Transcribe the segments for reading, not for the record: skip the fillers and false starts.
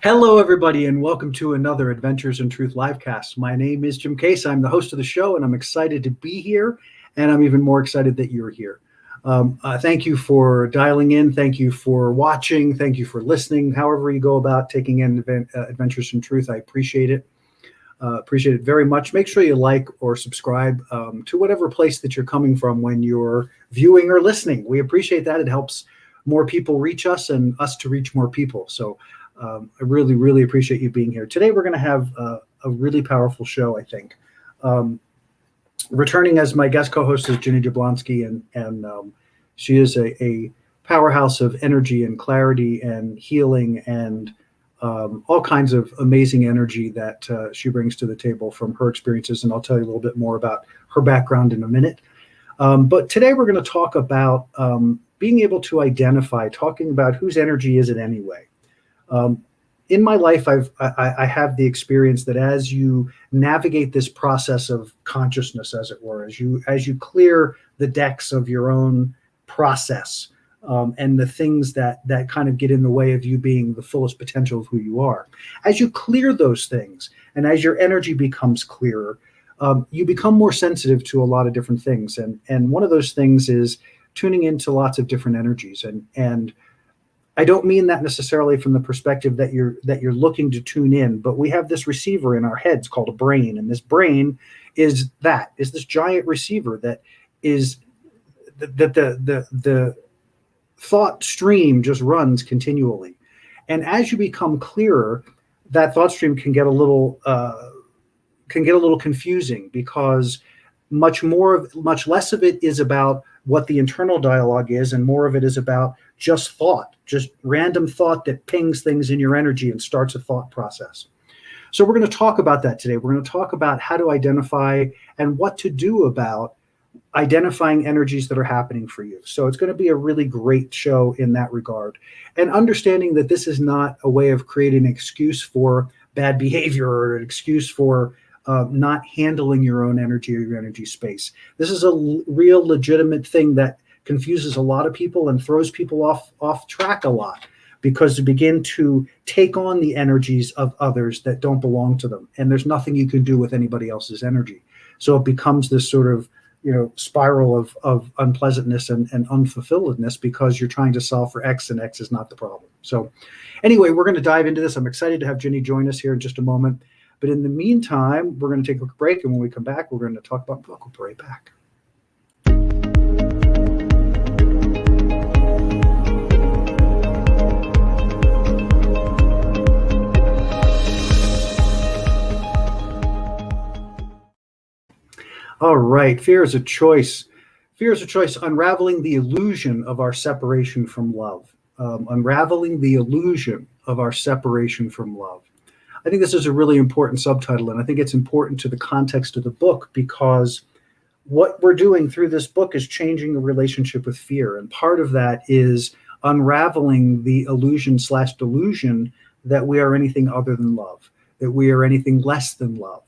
Hello, everybody, and welcome to another Adventures in Truth livecast. My name is Jim Case. I'm the host of the show, and I'm excited to be here, and I'm even more excited that you're here. Thank you for dialing in. Thank you for watching. Thank you for listening. However you go about taking in Adventures in Truth, I appreciate it. Appreciate it very much. Make sure you like or subscribe to whatever place that you're coming from when you're viewing or listening. We appreciate that. It helps more people reach us and us to reach more people. So I really, really appreciate you being here. Today, we're going to have a really powerful show, I think. Returning as my guest co-host is Ginny Jablonski, and she is a powerhouse of energy and clarity and healing and all kinds of amazing energy that she brings to the table from her experiences. And I'll tell you a little bit more about her background in a minute. But today, we're going to talk about being able to identify, talking about whose energy is it anyway. In my life, I have the experience that as you navigate this process of consciousness, as it were, as you clear the decks of your own process and the things that kind of get in the way of you being the fullest potential of who you are, as you clear those things and as your energy becomes clearer, you become more sensitive to a lot of different things. And one of those things is tuning into lots of different energies. And I don't mean that necessarily from the perspective that you're looking to tune in, but we have this receiver in our heads called a brain, and this brain is this giant receiver that is the thought stream just runs continually, and as you become clearer, that thought stream can get a little confusing because much less of it is about what the internal dialogue is, and more of it is about just thought, just random thought that pings things in your energy and starts a thought process. So we're going to talk about that today. We're going to talk about how to identify and what to do about identifying energies that are happening for you. So it's going to be a really great show in that regard. And understanding that this is not a way of creating an excuse for bad behavior or an excuse for not handling your own energy or your energy space. This is a real legitimate thing that confuses a lot of people and throws people off track a lot, because they begin to take on the energies of others that don't belong to them. And there's nothing you can do with anybody else's energy. So it becomes this sort of, spiral of unpleasantness and unfulfilledness because you're trying to solve for X and X is not the problem. So anyway, we're going to dive into this. I'm excited to have Ginny join us here in just a moment. But in the meantime, we're going to take a quick break. And when we come back, we're going to talk about book. We'll be right back. All right. Fear is a choice. Fear is a choice. Unraveling the illusion of our separation from love. Unraveling the illusion of our separation from love. I think this is a really important subtitle, and I think it's important to the context of the book, because what we're doing through this book is changing the relationship with fear. And part of that is unraveling the illusion/delusion that we are anything other than love, that we are anything less than love.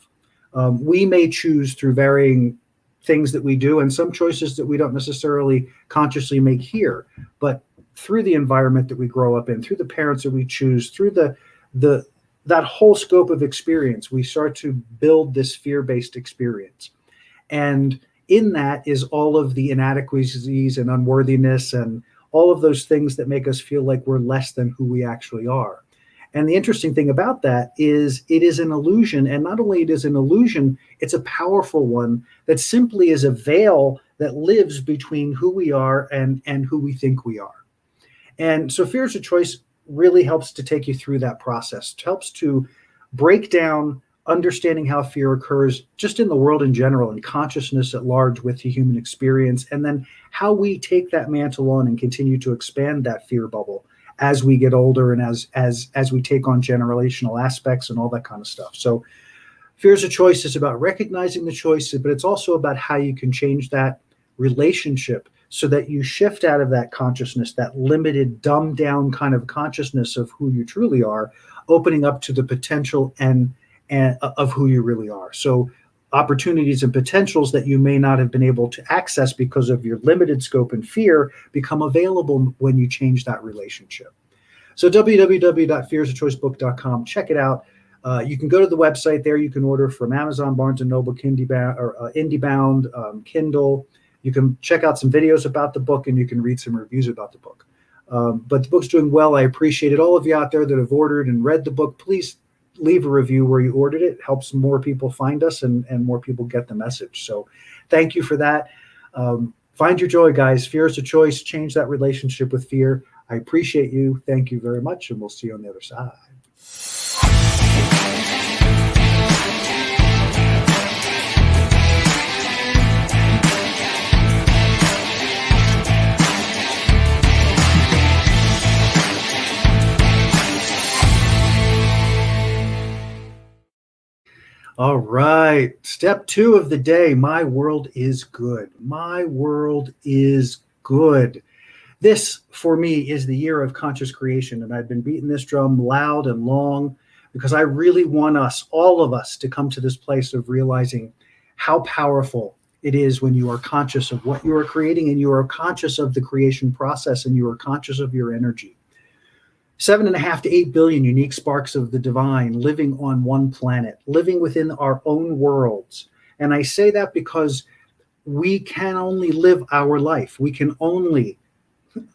We may choose through varying things that we do, and some choices that we don't necessarily consciously make here, but through the environment that we grow up in, through the parents that we choose, through the that whole scope of experience, we start to build this fear-based experience. And in that is all of the inadequacies and unworthiness and all of those things that make us feel like we're less than who we actually are. And the interesting thing about that is it is an illusion. And not only it is an illusion, it's a powerful one that simply is a veil that lives between who we are and who we think we are. And so Fear is a Choice really helps to take you through that process. It helps to break down understanding how fear occurs just in the world in general and consciousness at large with the human experience, and then how we take that mantle on and continue to expand that fear bubble as we get older and as we take on generational aspects and all that kind of stuff. So Fear is a Choice is about recognizing the choices, but it's also about how you can change that relationship so that you shift out of that consciousness, that limited, dumbed down kind of consciousness of who you truly are, opening up to the potential and of who you really are. So opportunities and potentials that you may not have been able to access because of your limited scope and fear become available when you change that relationship. So www.fearisachoicebook.com, check it out. You can go to the website there. You can order from Amazon, Barnes & Noble, IndieBound, Kindle. You can check out some videos about the book, and you can read some reviews about the book. But the book's doing well. I appreciate it. All of you out there that have ordered and read the book, please leave a review where you ordered it. It helps more people find us and more people get the message. So thank you for that. Find your joy, guys. Fear is a choice. Change that relationship with fear. I appreciate you. Thank you very much, and we'll see you on the other side. All right. Step 2 of the day. My world is good. My world is good. This, for me, is the year of conscious creation. And I've been beating this drum loud and long because I really want us, all of us, to come to this place of realizing how powerful it is when you are conscious of what you are creating and you are conscious of the creation process and you are conscious of your energy. 7.5 to 8 billion unique sparks of the divine living on one planet, living within our own worlds. And I say that because we can only live our life. We can only,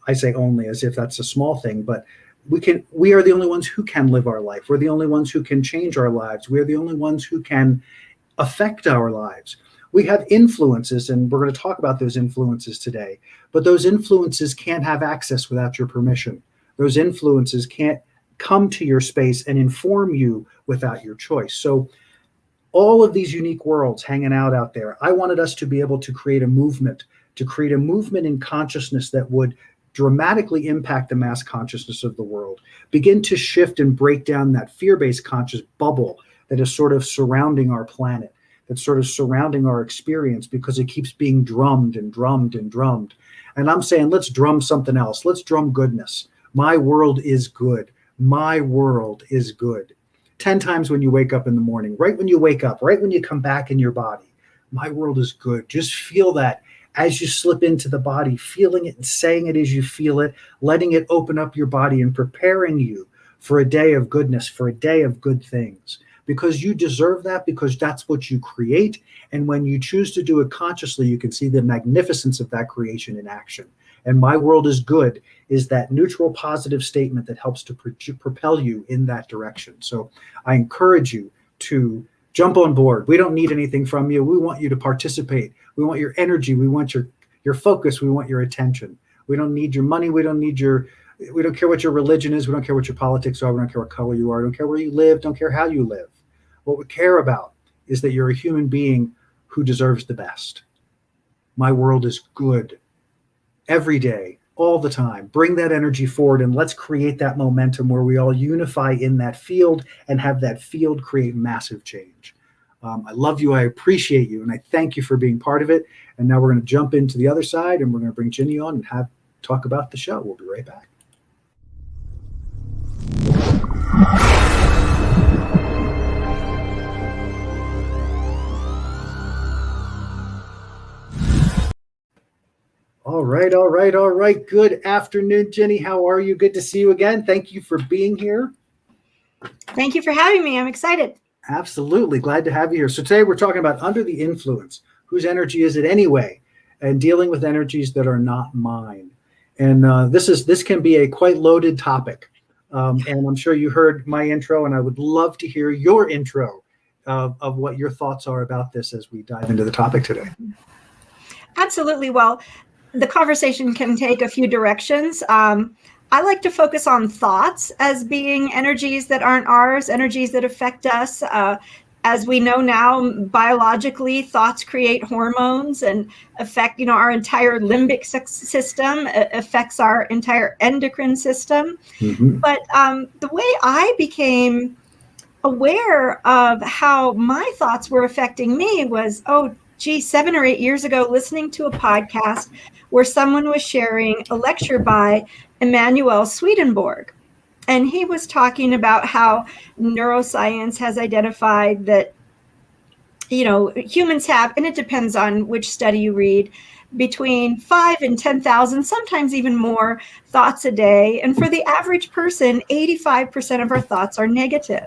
I say only as if that's a small thing, but we are the only ones who can live our life. We're the only ones who can change our lives. We're the only ones who can affect our lives. We have influences, and we're going to talk about those influences today, but those influences can't have access without your permission. Those influences can't come to your space and inform you without your choice. So all of these unique worlds hanging out there, I wanted us to be able to create a movement in consciousness that would dramatically impact the mass consciousness of the world, begin to shift and break down that fear-based conscious bubble that is sort of surrounding our planet, that's sort of surrounding our experience because it keeps being drummed and drummed and drummed. And I'm saying, let's drum something else. Let's drum goodness. My world is good. My world is good. 10 times when you wake up in the morning, right when you wake up, right when you come back in your body. My world is good. Just feel that as you slip into the body, feeling it and saying it as you feel it, letting it open up your body and preparing you for a day of goodness, for a day of good things. Because you deserve that, because that's what you create. And when you choose to do it consciously, you can see the magnificence of that creation in action. And my world is good is that neutral positive statement that helps to propel you in that direction. So I encourage you to jump on board. We don't need anything from you. We want you to participate. We want your energy. We want your focus. We want your attention. We don't need your money. We don't care what your religion is. We don't care what your politics are. We don't care what color you are. We don't care where you live. Don't care how you live. What we care about is that you're a human being who deserves the best. My world is good. Every day, all the time. Bring that energy forward and let's create that momentum where we all unify in that field and have that field create massive change. I love you. I appreciate you. And I thank you for being part of it. And now we're going to jump into the other side and we're going to bring Ginny on and talk about the show. We'll be right back. All right, all right, all right. Good afternoon, Ginny. How are you? Good to see you again. Thank you for being here. Thank you for having me. I'm excited. Absolutely. Glad to have you here. So today we're talking about under the influence. Whose energy is it anyway? And dealing with energies that are not mine. And this can be a quite loaded topic. And I'm sure you heard my intro, and I would love to hear your intro of what your thoughts are about this as we dive into the topic today. Absolutely. Well, the conversation can take a few directions. I like to focus on thoughts as being energies that aren't ours, energies that affect us. As we know now, biologically, thoughts create hormones and affect, our entire limbic system, affects our entire endocrine system. Mm-hmm. But the way I became aware of how my thoughts were affecting me was, 7 or 8 years ago, listening to a podcast where someone was sharing a lecture by Emanuel Swedenborg. And he was talking about how neuroscience has identified that, humans have, and it depends on which study you read, between 5 and 10,000, sometimes even more thoughts a day. And for the average person, 85% of our thoughts are negative.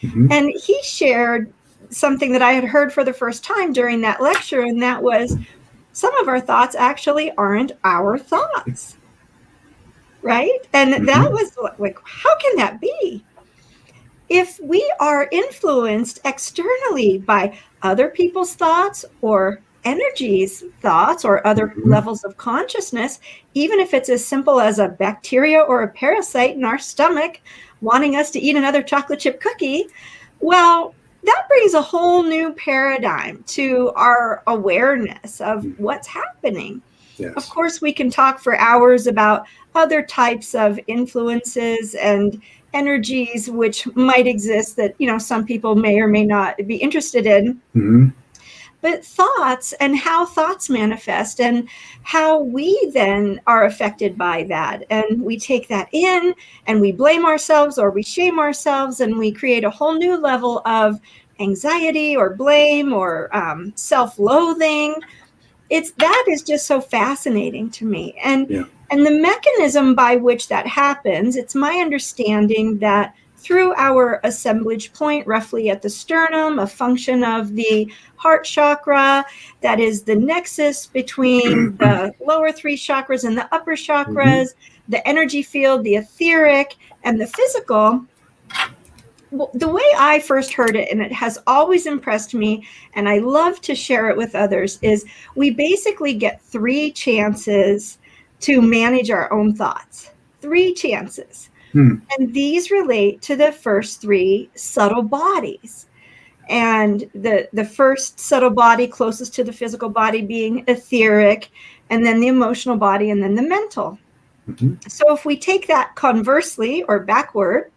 Mm-hmm. And he shared something that I had heard for the first time during that lecture, and that was some of our thoughts actually aren't our thoughts, right? And Mm-hmm. that was like, how can that be? If we are influenced externally by other people's thoughts or energies thoughts or other Mm-hmm. levels of consciousness, even if it's as simple as a bacteria or a parasite in our stomach wanting us to eat another chocolate chip cookie, well, that brings a whole new paradigm to our awareness of what's happening. Yes. Of course, we can talk for hours about other types of influences and energies which might exist that, some people may or may not be interested in. Mm-hmm. But thoughts and how thoughts manifest and how we then are affected by that. And we take that in and we blame ourselves or we shame ourselves and we create a whole new level of anxiety or blame or self-loathing. That is just so fascinating to me. And the mechanism by which that happens, it's my understanding that through our assemblage point, roughly at the sternum, a function of the heart chakra, that is the nexus between the lower 3 chakras and the upper chakras, the energy field, the etheric, and the physical. The way I first heard it, and it has always impressed me, and I love to share it with others, is we basically get 3 chances to manage our own thoughts. 3 chances. And these relate to the first 3 subtle bodies. And the first subtle body closest to the physical body being etheric, and then the emotional body, and then the mental. So if we take that conversely or backward,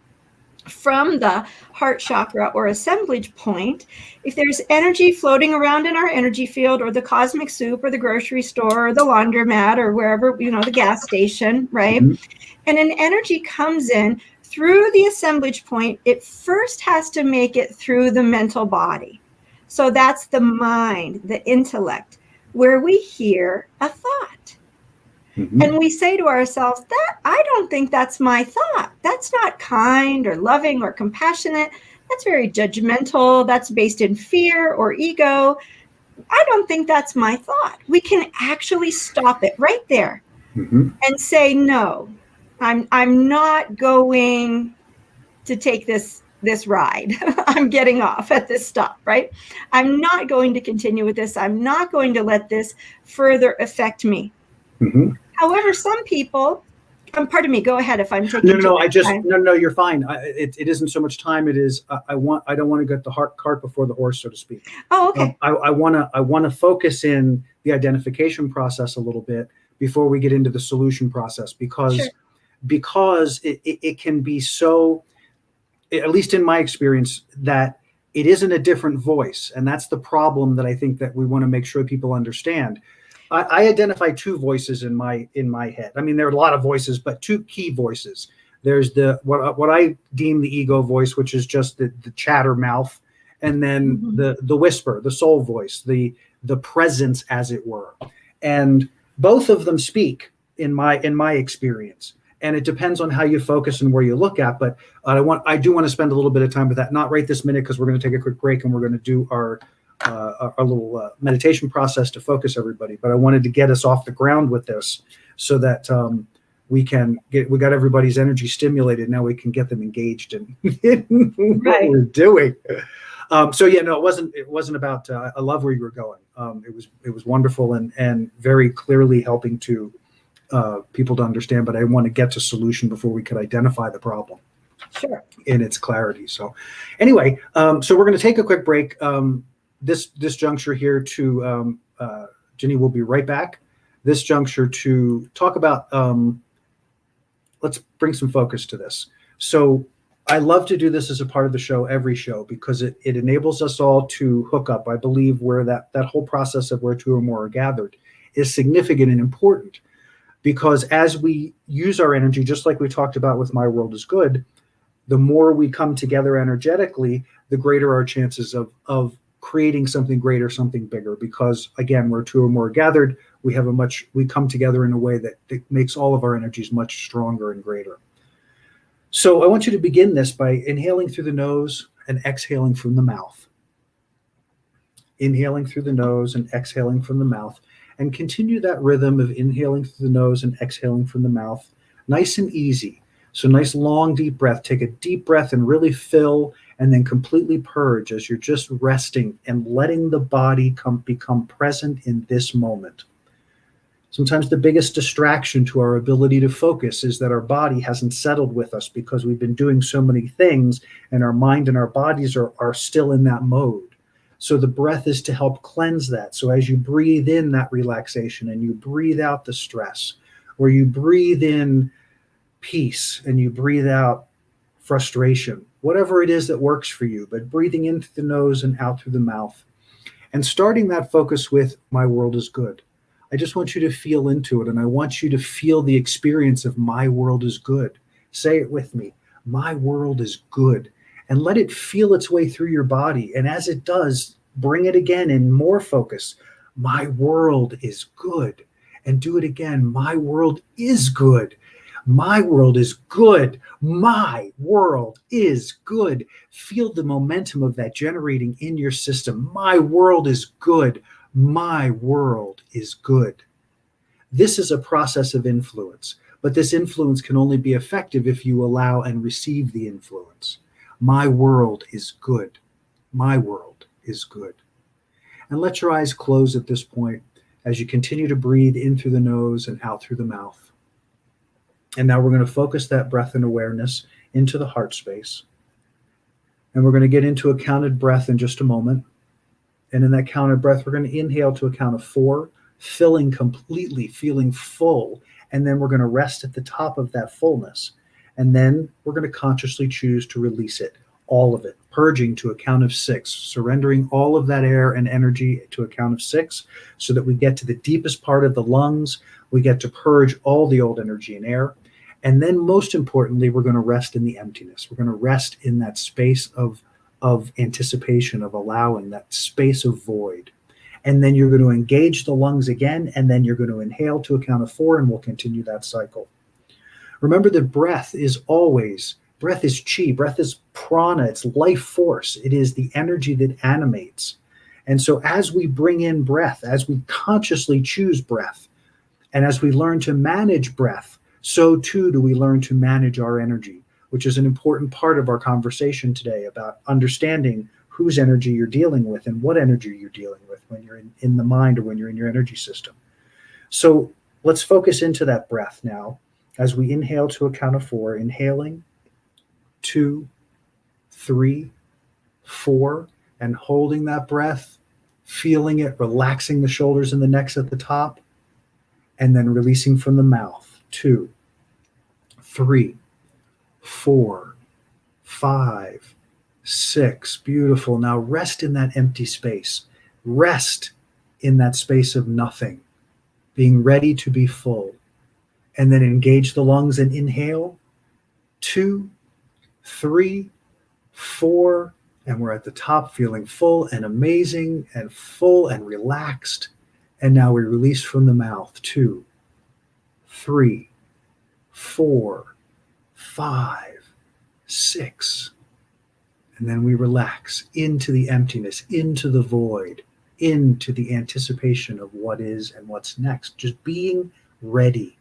from the heart chakra or assemblage point, if there's energy floating around in our energy field or the cosmic soup or the grocery store or the laundromat or wherever, the gas station, right? And an energy comes in through the assemblage point, it first has to make it through the mental body. So that's the mind, the intellect, where we hear a thought. And we say to ourselves, I don't think that's my thought. That's not kind or loving or compassionate. That's very judgmental. That's based in fear or ego. I don't think that's my thought. We can actually stop it right there and say, no, I'm not going to take this ride. I'm getting off at this stop, right? I'm not going to continue with this. I'm not going to let this further affect me. However, some people, pardon me, go ahead if I'm taking No, time. No, you're fine. It isn't so much time. It is, I don't want to get the cart before the horse, so to speak. Oh, okay. I want to focus in the identification process a little bit before we get into the solution process, because it can be so, at least in my experience, that it isn't a different voice. And that's the problem that I think that we want to make sure people understand. I identify 2 voices in my head. I mean, there are a lot of voices, but 2 key voices. There's what I deem the ego voice, which is just the chatter mouth, and then the whisper, the soul voice, the presence, as it were. And Both of them speak in my experience, and it depends on how you focus and where you look at. But I do want to spend a little bit of time with that, not right this minute, because we're going to take a quick break and we're going to do our little meditation process to focus everybody. But I wanted to get us off the ground with this so that we got everybody's energy stimulated. Now we can get them engaged in what we're doing. So yeah, no, it wasn't about. I love where you were going. It was wonderful and very clearly helping to people to understand. But I want to get to solution before we could identify the problem. Sure. In its clarity. So anyway, so we're going to take a quick break. This juncture here to Ginny will be right back. This juncture to talk about. Let's bring some focus to this. So I love to do this as a part of the show, every show, because it enables us all to hook up. I believe where that whole process of where two or more are gathered is significant and important, because as we use our energy, just like we talked about with My World is Good, the more we come together energetically, the greater our chances of creating something greater, something bigger. Because again, where two or more are gathered, we come together in a way that makes all of our energies much stronger and greater. So I want you to begin this by inhaling through the nose and exhaling from the mouth. Inhaling through the nose and exhaling from the mouth, and continue that rhythm of inhaling through the nose and exhaling from the mouth, nice and easy. So nice, long, deep breath. Take a deep breath and really fill, and then completely purge as you're just resting and letting the body become present in this moment. Sometimes the biggest distraction to our ability to focus is that our body hasn't settled with us because we've been doing so many things, and our mind and our bodies are still in that mode. So the breath is to help cleanse that. So as you breathe in that relaxation and you breathe out the stress, or you breathe in peace and you breathe out frustration, whatever it is that works for you, but breathing in through the nose and out through the mouth, and starting that focus with My World is Good. I just want you to feel into it, and I want you to feel the experience of My World is Good. Say it with me. My world is good. And let it feel its way through your body. And as it does, bring it again in more focus. My world is good. And do it again. My world is good. My world is good. My world is good. Feel the momentum of that generating in your system. My world is good. My world is good. This is a process of influence, but this influence can only be effective if you allow and receive the influence. My world is good. My world is good. And let your eyes close at this point as you continue to breathe in through the nose and out through the mouth. And now we're going to focus that breath and awareness into the heart space. And we're going to get into a counted breath in just a moment. And in that counted breath, we're going to inhale to a count of 4, filling completely, feeling full. And then we're going to rest at the top of that fullness. And then we're going to consciously choose to release it, all of it, purging to a count of 6, surrendering all of that air and energy to a count of 6, so that we get to the deepest part of the lungs. We get to purge all the old energy and air. And then most importantly, we're going to rest in the emptiness. We're going to rest in that space of anticipation, of allowing, that space of void. And then you're going to engage the lungs again, and then you're going to inhale to a count of 4, and we'll continue that cycle. Remember that breath is chi, breath is prana, it's life force. It is the energy that animates. And so as we bring in breath, as we consciously choose breath, and as we learn to manage breath, so too do we learn to manage our energy, which is an important part of our conversation today about understanding whose energy you're dealing with and what energy you're dealing with when you're in the mind or when you're in your energy system. So let's focus into that breath now as we inhale to a count of 4, inhaling 2, 3, 4, and holding that breath, feeling it, relaxing the shoulders and the necks at the top, and then releasing from the mouth. 2, 3, 4, 5, 6. Beautiful. Now rest in that empty space. Rest in that space of nothing, being ready to be full. And then engage the lungs and inhale. 2, 3, 4, and we're at the top feeling full and amazing and full and relaxed. And now we release from the mouth. 2, 3, 4, 5, 6. And then we relax into the emptiness, into the void, into the anticipation of what is and what's next. Just being ready.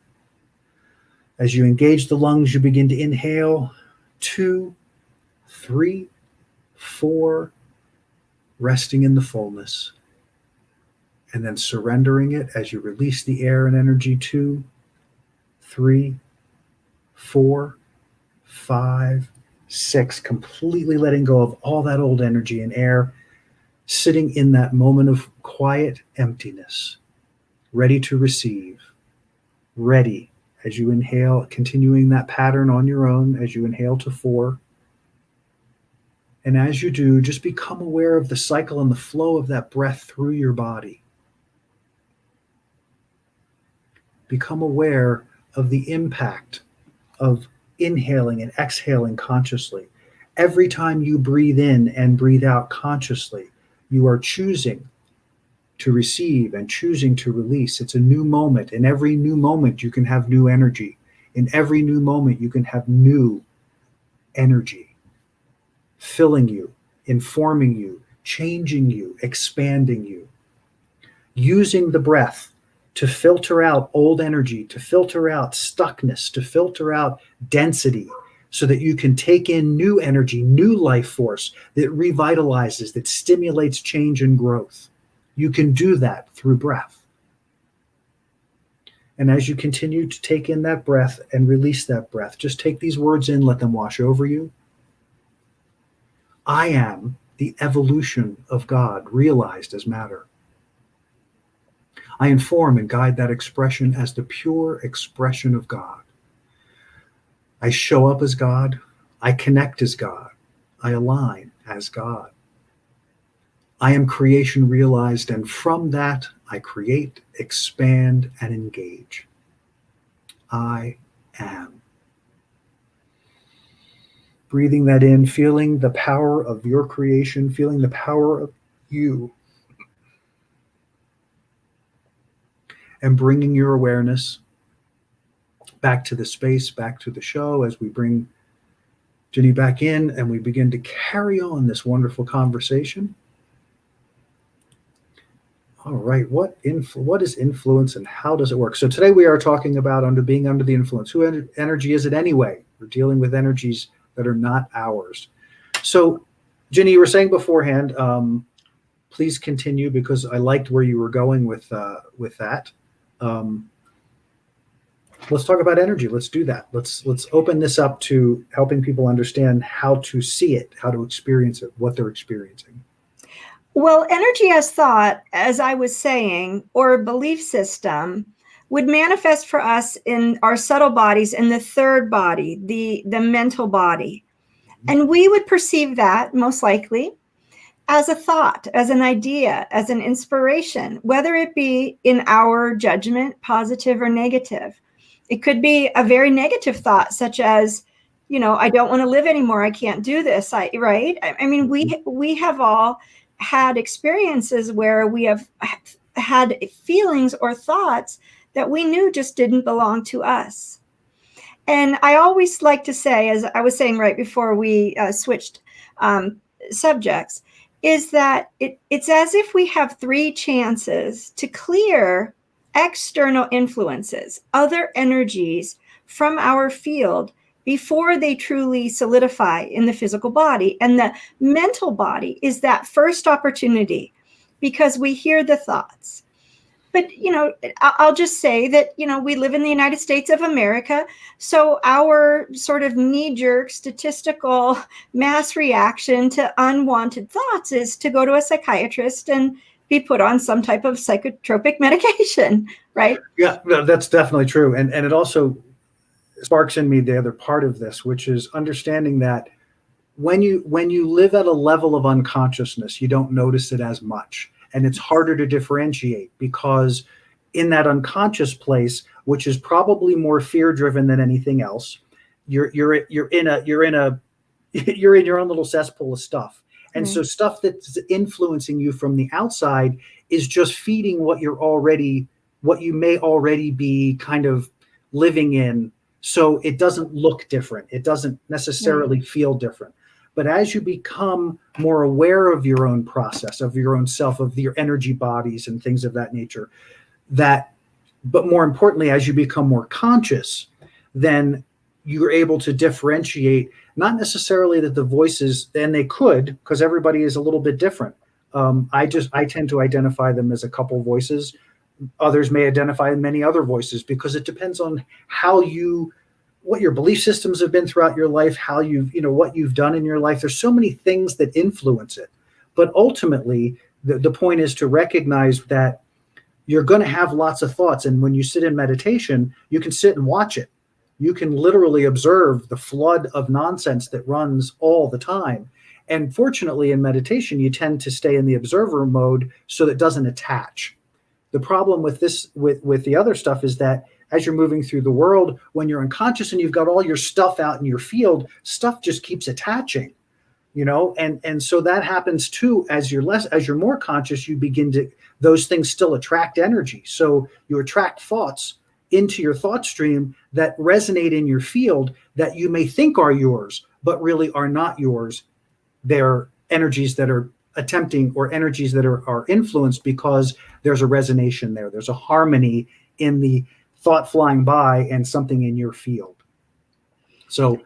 As you engage the lungs, you begin to inhale. 2, 3, 4, resting in the fullness. And then surrendering it as you release the air and energy. 2, 3, 4, 5, 6. Completely letting go of all that old energy and air, sitting in that moment of quiet emptiness, ready to receive, ready as you inhale, continuing that pattern on your own as you inhale to 4. And as you do, just become aware of the cycle and the flow of that breath through your body. Become aware of the impact of inhaling and exhaling consciously. Every time you breathe in and breathe out consciously, you are choosing to receive and choosing to release. It's a new moment. In every new moment, you can have new energy. In every new moment, you can have new energy, filling you, informing you, changing you, expanding you. Using the breath to filter out old energy, to filter out stuckness, to filter out density, so that you can take in new energy, new life force that revitalizes, that stimulates change and growth. You can do that through breath. And as you continue to take in that breath and release that breath, just take these words in, let them wash over you. I am the evolution of God realized as matter. I inform and guide that expression as the pure expression of God. I show up as God. I connect as God. I align as God. I am creation realized, and from that I create, expand, and engage. I am. Breathing that in, feeling the power of your creation, feeling the power of you, and bringing your awareness back to the space, back to the show as we bring Ginny back in and we begin to carry on this wonderful conversation. All right, what is influence and how does it work? So today we are talking about being under the influence. Who energy is it anyway? We're dealing with energies that are not ours. So, Ginny, you were saying beforehand, please continue because I liked where you were going with that. Let's talk about energy. Let's do that. Let's open this up to helping people understand how to see it, how to experience it, what they're experiencing. Well, energy as thought, as I was saying, or belief system, would manifest for us in our subtle bodies in the third body, the mental body. And we would perceive that most likely as a thought, as an idea, as an inspiration, whether it be in our judgment, positive or negative. It could be a very negative thought, such as, I don't want to live anymore. I can't do this. Right? I mean, we have all had experiences where we have had feelings or thoughts that we knew just didn't belong to us. And I always like to say, as I was saying right before we switched subjects, is that it's as if we have 3 chances to clear external influences, other energies from our field before they truly solidify in the physical body. And the mental body is that first opportunity because we hear the thoughts. But, I'll just say that, we live in the United States of America. So our sort of knee-jerk statistical mass reaction to unwanted thoughts is to go to a psychiatrist and be put on some type of psychotropic medication, right? Yeah, no, that's definitely true. And it also sparks in me the other part of this, which is understanding that when you live at a level of unconsciousness, you don't notice it as much. And it's harder to differentiate because in that unconscious place, which is probably more fear-driven than anything else, you're in your own little cesspool of stuff. And so stuff that's influencing you from the outside is just feeding what you may already be kind of living in. So it doesn't look different. It doesn't necessarily feel different. But as you become more aware of your own process, of your own self, of your energy bodies and things of that nature, but more importantly, as you become more conscious, then you're able to differentiate, not necessarily that the voices, and they could, because everybody is a little bit different. I tend to identify them as a couple voices. Others may identify many other voices, because it depends on what your belief systems have been throughout your life, what you've done in your life. There's so many things that influence it. But ultimately, the point is to recognize that you're going to have lots of thoughts. And when you sit in meditation, you can sit and watch it. You can literally observe the flood of nonsense that runs all the time. And fortunately, in meditation, you tend to stay in the observer mode so that it doesn't attach. The problem with the other stuff is that as you're moving through the world, when you're unconscious and you've got all your stuff out in your field, stuff just keeps attaching, and so that happens too. As you're more conscious, those things still attract energy. So you attract thoughts into your thought stream that resonate in your field that you may think are yours, but really are not yours. They're energies that are attempting, or energies that are influenced, because there's a resonation there. There's a harmony in the thought flying by and something in your field. So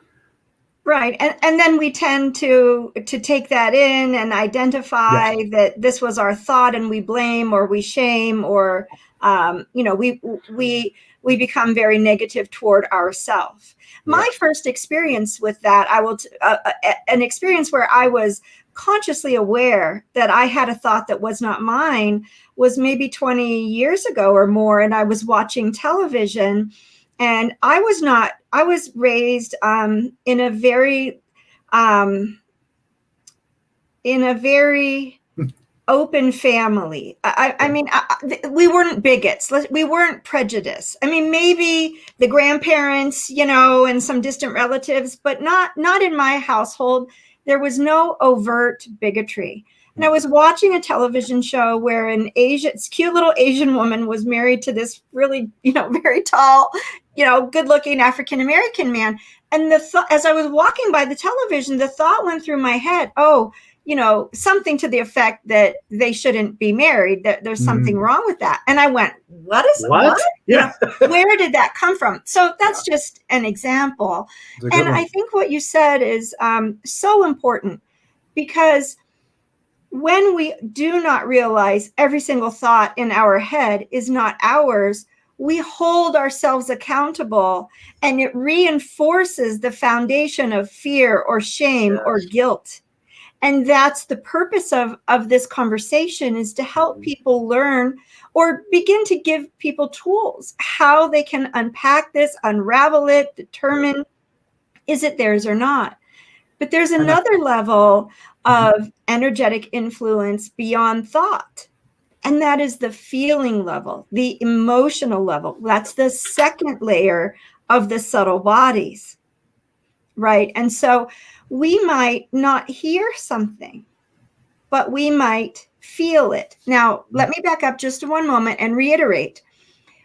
right. And then we tend to take that in and identify that this was our thought, and we blame or we shame, or we become very negative toward ourselves. My first experience with that, an experience where I was consciously aware that I had a thought that was not mine, was maybe 20 years ago or more. And I was watching television, and I was raised in a very open family. I mean, we weren't bigots. We weren't prejudiced. I mean, maybe the grandparents, and some distant relatives, but not in my household. There was no overt bigotry. And I was watching a television show where this cute little Asian woman was married to this really, very tall, good-looking African-American man. And as I was walking by the television, the thought went through my head, something to the effect that they shouldn't be married, that there's something wrong with that. And I went, what? Yeah. Where did that come from? So that's just an example. And I think what you said is so important, because when we do not realize every single thought in our head is not ours, we hold ourselves accountable, and it reinforces the foundation of fear or shame or guilt. And that's the purpose of this conversation, is to help people learn, or begin to give people tools, how they can unpack this, unravel it, determine, is it theirs or not? But there's another level of energetic influence beyond thought. And that is the feeling level, the emotional level. That's the second layer of the subtle bodies, right? And so we might not hear something, but we might feel it. Now, let me back up just one moment and reiterate.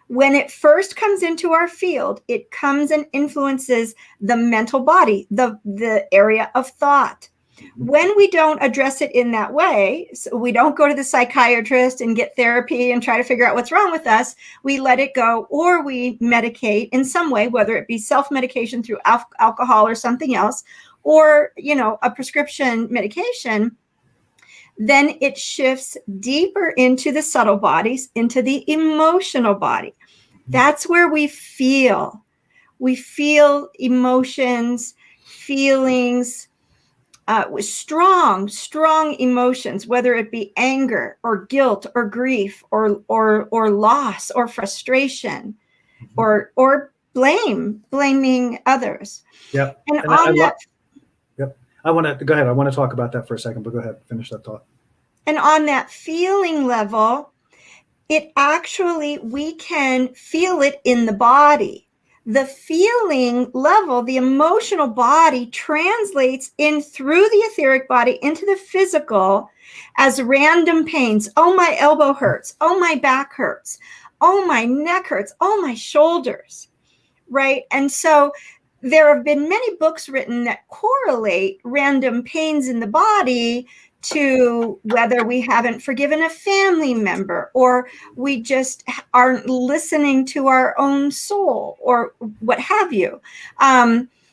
When it first comes into our field, it comes and influences the mental body, the area of thought. When we don't address it in that way, so we don't go to the psychiatrist and get therapy and try to figure out what's wrong with us, we let it go, or we medicate in some way, whether it be self-medication through alcohol or something else, or, a prescription medication, then it shifts deeper into the subtle bodies, into the emotional body. That's where we feel emotions, feelings, with strong emotions, whether it be anger or guilt or grief or loss or frustration, or blaming others. Yep. And I want to go ahead. I want to talk about that for a second, but go ahead, finish that thought. And on that feeling level, it actually, we can feel it in the body. the feeling level, the emotional body translates in through the etheric body into the physical as random pains. Oh, my elbow hurts. Oh, my back hurts. Oh, my neck hurts. Oh, my shoulders. Right. And so there have been many books written that correlate random pains in the body to whether we haven't forgiven a family member, or we just aren't listening to our own soul, or what have you.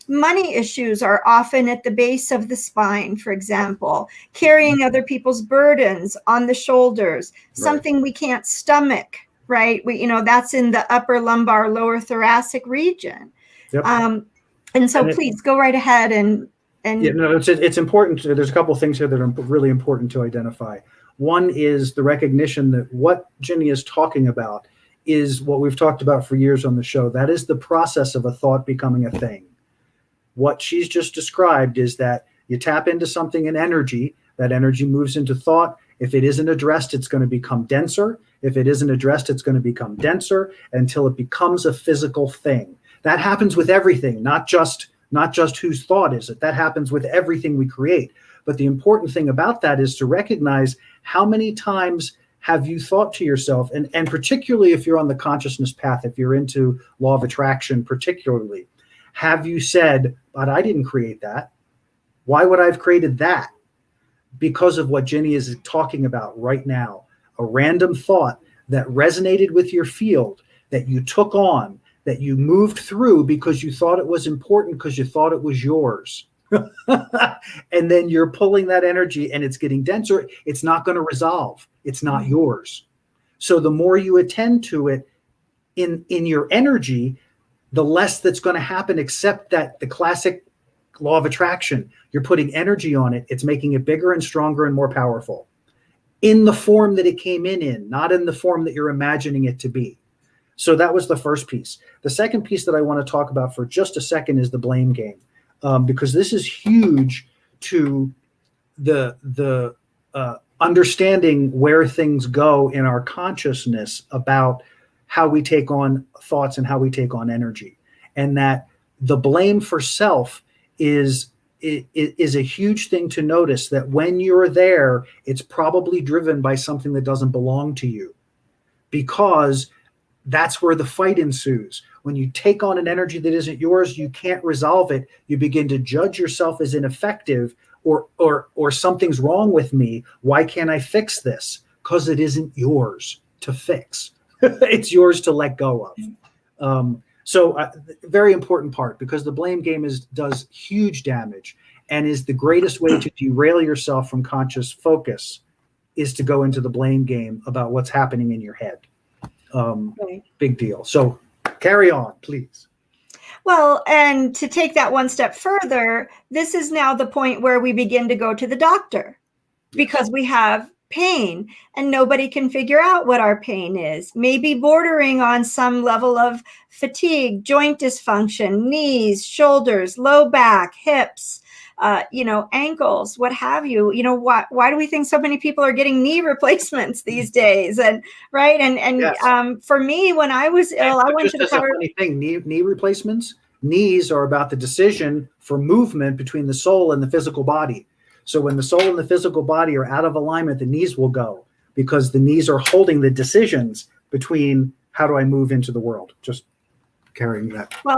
Money issues are often at the base of the spine, for example, carrying other people's burdens on the shoulders, something we can't stomach, right? That's in the upper lumbar, lower thoracic region. Yep. And so please go right ahead and yeah, no, it's important. There's a couple of things here that are really important to identify. One is the recognition that what Ginny is talking about is what we've talked about for years on the show. That is the process of a thought becoming a thing. What she's just described is that you tap into something in energy, that energy moves into thought. If it isn't addressed, it's going to become denser. If it isn't addressed, it's going to become denser until it becomes a physical thing. That happens with everything, not just whose thought is it. That happens with everything we create. But the important thing about that is to recognize how many times have you thought to yourself, and particularly if you're on the consciousness path, if you're into law of attraction particularly, have you said, but I didn't create that. Why would I have created that? Because of what Ginny is talking about right now, a random thought that resonated with your field, that you took on, that you moved through because you thought it was important, because you thought it was yours. And then you're pulling that energy and it's getting denser. It's not going to resolve. It's not yours. So the more you attend to it in your energy, the less that's going to happen, except that the classic law of attraction, you're putting energy on it. It's making it bigger and stronger and more powerful in the form that it came in, not in the form that you're imagining it to be. So that was the first piece. The second piece that I want to talk about for just a second is the blame game, because this is huge to the understanding where things go in our consciousness about how we take on thoughts and how we take on energy, and that the blame for self is a huge thing to notice, that when you're there, it's probably driven by something that doesn't belong to you, because that's where the fight ensues. When you take on an energy that isn't yours, you can't resolve it. You begin to judge yourself as ineffective, or something's wrong with me. Why can't I fix this? Because it isn't yours to fix. It's yours to let go of. So very important part, because the blame game does huge damage and is the greatest way to derail yourself from conscious focus, is to go into the blame game about what's happening in your head. Big deal. So carry on, please. Well, and to take that one step further, this is now the point where we begin to go to the doctor, because we have pain and nobody can figure out what our pain is. Maybe bordering on some level of fatigue, joint dysfunction, knees, shoulders, low back, hips, ankles, what have you. Why do we think so many people are getting knee replacements these days? And right. And yes. For me, when I was ill, I went to the power. Funny thing, knee replacements. Knees are about the decision for movement between the soul and the physical body. So when the soul and the physical body are out of alignment, the knees will go, because the knees are holding the decisions between how do I move into the world. Just carrying that. Well,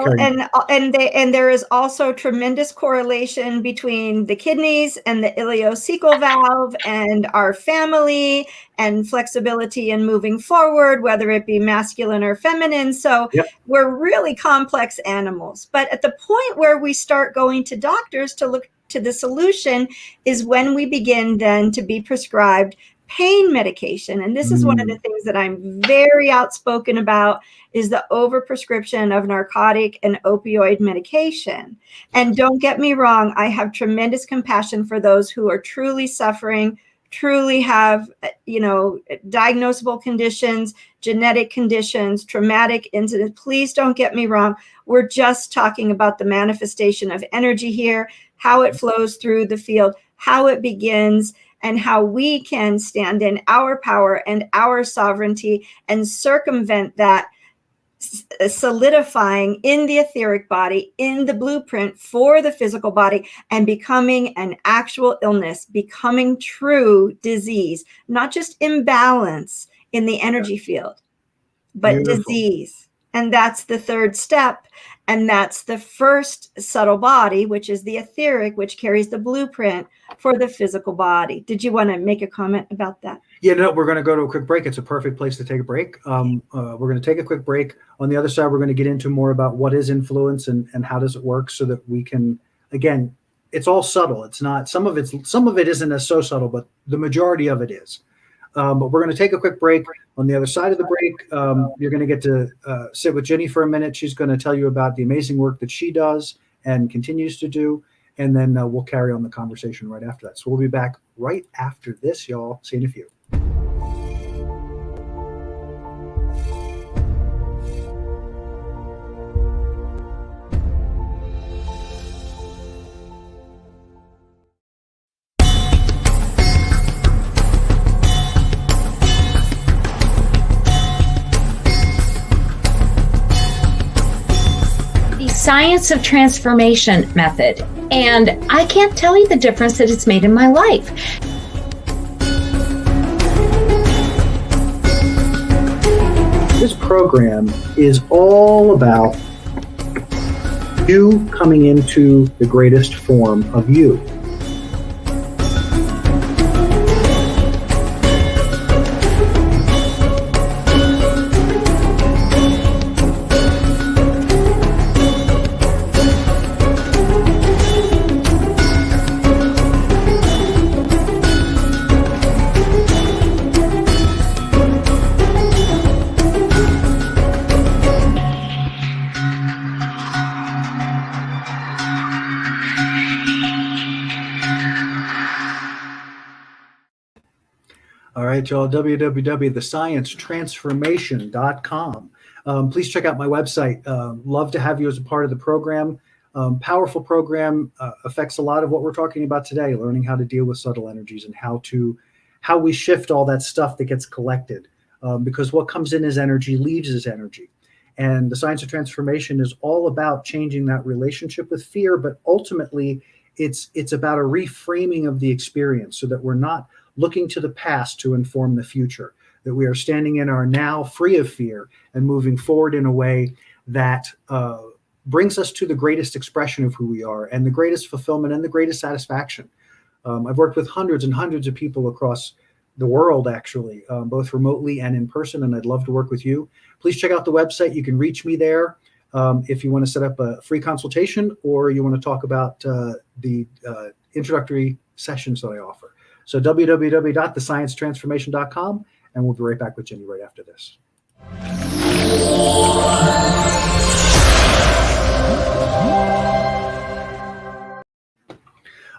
and there is also tremendous correlation between the kidneys and the ileocecal valve and our family and flexibility and moving forward, whether it be masculine or feminine. So We're really complex animals. But at the point where we start going to doctors to look to the solution is when we begin then to be prescribed pain medication. And this is one of the things that I'm very outspoken about, is the overprescription of narcotic and opioid medication. And don't get me wrong, I have tremendous compassion for those who are truly suffering, truly have, diagnosable conditions, genetic conditions, traumatic incidents. Please don't get me wrong. We're just talking about the manifestation of energy here, how it flows through the field, how it begins, and how we can stand in our power and our sovereignty and circumvent that solidifying in the etheric body, in the blueprint for the physical body, and becoming an actual illness, becoming true disease, not just imbalance in the energy field, but Beautiful. disease. And that's the third step. And that's the first subtle body, which is the etheric, which carries the blueprint for the physical body. Did you want to make a comment about that? Yeah, no, we're going to go to a quick break. It's a perfect place to take a break. We're going to take a quick break. On the other side, we're going to get into more about what is influence and how does it work, so that we can, again, it's all subtle. It's not, some of it isn't as so subtle, but the majority of it is. But we're going to take a quick break. On the other side of the break, you're going to get to sit with Ginny for a minute. She's going to tell you about the amazing work that she does and continues to do. And then we'll carry on the conversation right after that. So we'll be back right after this, y'all. See you in a few. Science of transformation method, and I can't tell you the difference that it's made in my life. This program is all about you coming into the greatest form of you. All right, y'all, www.thesciencetransformation.com. Please check out my website. Love to have you as a part of the program. Powerful program, affects a lot of what we're talking about today, learning how to deal with subtle energies and how we shift all that stuff that gets collected. Because what comes in as energy leaves as energy. And the science of transformation is all about changing that relationship with fear, but ultimately it's about a reframing of the experience so that we're not looking to the past to inform the future, that we are standing in our now free of fear and moving forward in a way that brings us to the greatest expression of who we are and the greatest fulfillment and the greatest satisfaction. I've worked with hundreds and hundreds of people across the world, actually, both remotely and in person, and I'd love to work with you. Please check out the website. You can reach me there if you want to set up a free consultation or you want to talk about the introductory sessions that I offer. So www.thesciencetransformation.com, and we'll be right back with Ginny right after this.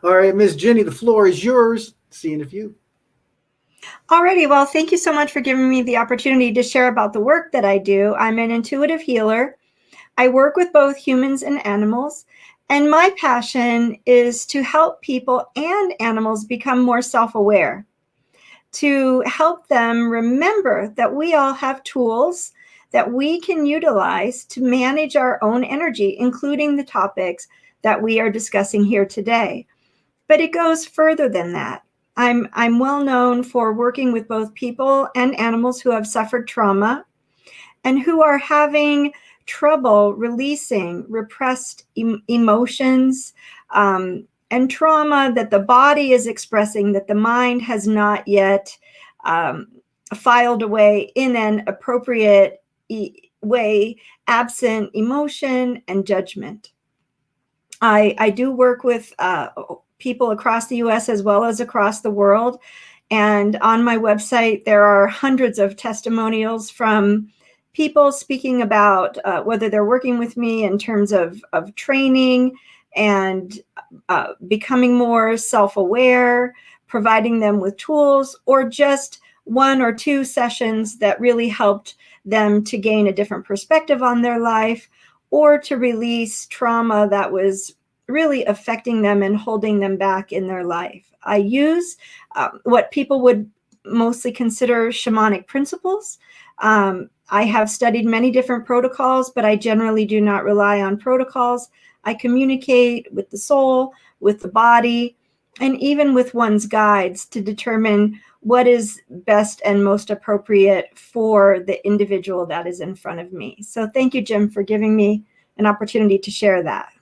All right, Miss Ginny, the floor is yours. See you in a few. Alrighty, well, thank you so much for giving me the opportunity to share about the work that I do. I'm an intuitive healer. I work with both humans and animals, and my passion is to help people and animals become more self-aware, to help them remember that we all have tools that we can utilize to manage our own energy, including the topics that we are discussing here today. But it goes further than that. I'm well known for working with both people and animals who have suffered trauma and who are having trouble releasing repressed emotions and trauma that the body is expressing that the mind has not yet filed away in an appropriate way, absent emotion and judgment. I do work with people across the US as well as across the world. And on my website, there are hundreds of testimonials from people speaking about whether they're working with me in terms of training and becoming more self-aware, providing them with tools, or just one or two sessions that really helped them to gain a different perspective on their life or to release trauma that was really affecting them and holding them back in their life. I use what people would mostly consider shamanic principles. I have studied many different protocols, but I generally do not rely on protocols. I communicate with the soul, with the body, and even with one's guides to determine what is best and most appropriate for the individual that is in front of me. So thank you, Jim, for giving me an opportunity to share that.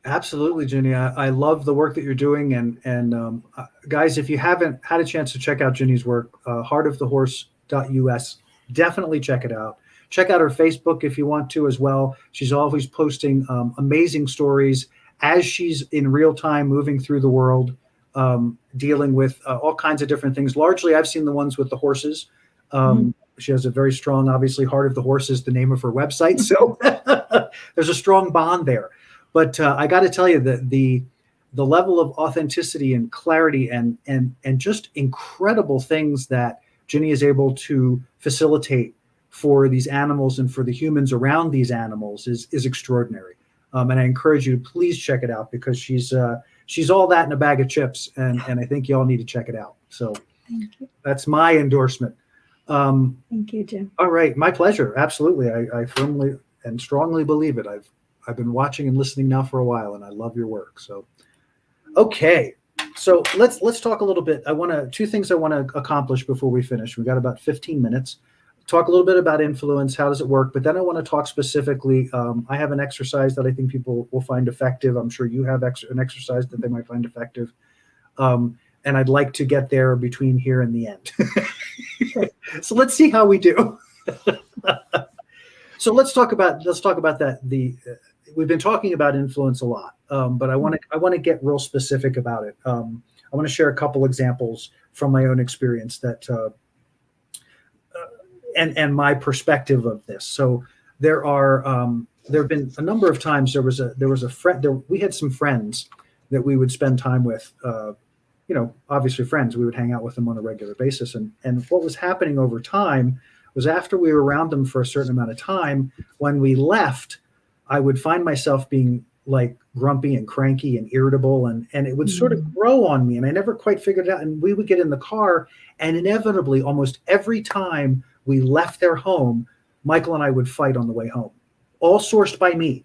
Absolutely, Ginny. I love the work that you're doing. And guys, if you haven't had a chance to check out Ginny's work, heartofthehorse.us, definitely check it out. Check out her Facebook if you want to as well. She's always posting amazing stories as she's in real time moving through the world, dealing with all kinds of different things. Largely, I've seen the ones with the horses. She has a very strong, obviously, Heart of the Horse is the name of her website. So there's a strong bond there. But I got to tell you that the level of authenticity and clarity and just incredible things that Ginny is able to facilitate for these animals and for the humans around these animals is extraordinary. And I encourage you to please check it out, because she's all that in a bag of chips, and I think you all need to check it out. So that's my endorsement. Thank you, Jim. All right, my pleasure. Absolutely, I firmly and strongly believe it. I've been watching and listening now for a while, and I love your work. So, okay. So let's talk a little bit. Two things I want to accomplish before we finish. We've got about 15 minutes. Talk a little bit about influence. How does it work? But then I want to talk specifically. I have an exercise that I think people will find effective. I'm sure you have an exercise that they might find effective. And I'd like to get there between here and the end. So let's see how we do. So let's talk about that. We've been talking about influence a lot, but I want to get real specific about it. I want to share a couple examples from my own experience that and my perspective of this. So there have been a number of times there was a friend. We had some friends that we would spend time with. Obviously friends. We would hang out with them on a regular basis, and what was happening over time was, after we were around them for a certain amount of time, when we left, I would find myself being like grumpy and cranky and irritable, and it would sort of grow on me, and I never quite figured it out. And we would get in the car, and inevitably, almost every time we left their home, Michael and I would fight on the way home, all sourced by me.